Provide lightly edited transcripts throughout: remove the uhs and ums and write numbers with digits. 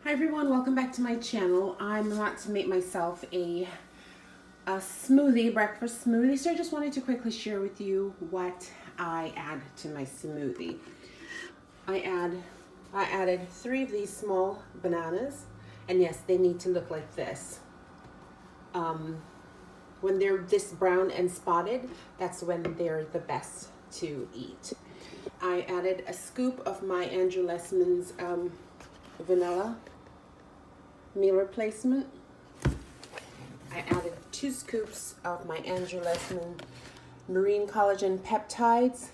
Hi everyone, welcome back to my channel. I'm about to make myself a smoothie, breakfast smoothie. So I just wanted to quickly share with you what I add to my smoothie. I added 3 of these small bananas, and yes, they need to look like this. When they're this brown and spotted, that's when they're the best to eat. I added a scoop of my Lessman's vanilla meal replacement. I added 2 scoops of my Lessman marine collagen peptides,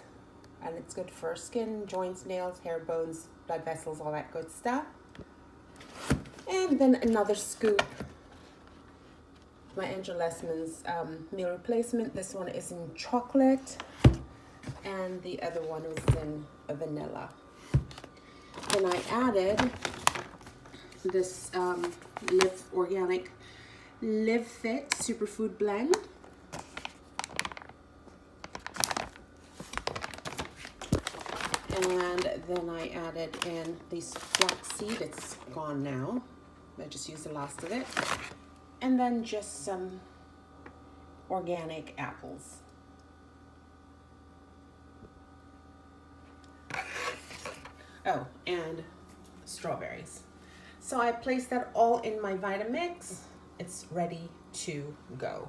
and it's good for skin, joints, nails, hair, bones, blood vessels, all that good stuff. And then another scoop my Lessman's meal replacement. This one is in chocolate and the other one was in vanilla. Then I added this organic LIVfit Superfood blend. And then I added in these flaxseed. It's gone now. I just used the last of it. And then just some organic apples. Oh, and strawberries. So I placed that all in my Vitamix. It's ready to go.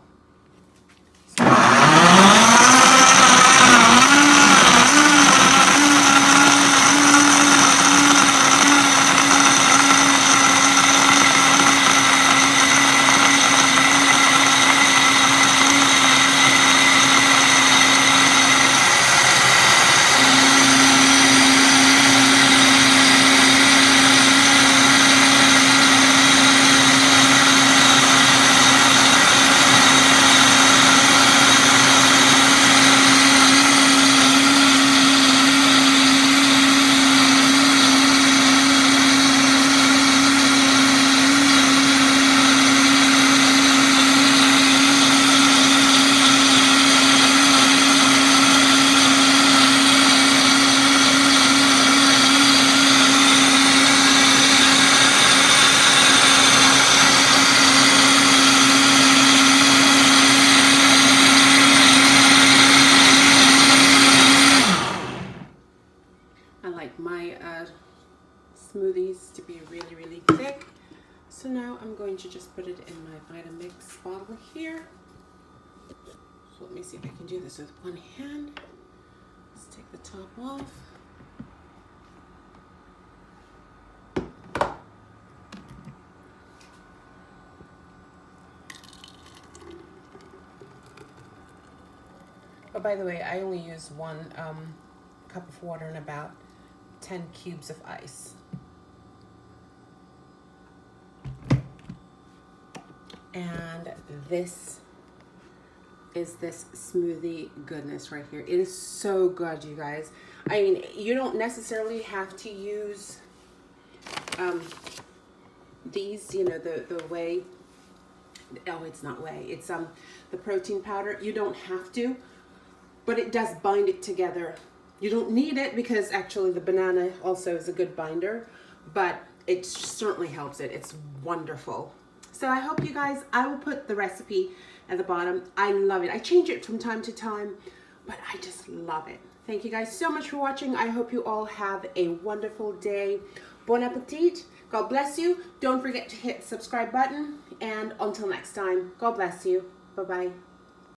I like my smoothies to be really, really thick. So now I'm going to just put it in my Vitamix bottle here. So let me see if I can do this with one hand. Let's take the top off. Oh, by the way, I only use 1 cup of water and about 10 cubes of ice. And this is this smoothie goodness right here. It is so good, you guys. I mean, you don't necessarily have to use these, you know, the whey. Oh, it's not whey. It's the protein powder. You don't have to, but it does bind it together. You don't need it because actually the banana also is a good binder, but it certainly helps it. It's wonderful. So I hope you guys, I will put the recipe at the bottom. I love it. I change it from time to time, but I just love it. Thank you guys so much for watching. I hope you all have a wonderful day. Bon appetit. God bless you. Don't forget to hit the subscribe button. And until next time, God bless you. Bye-bye.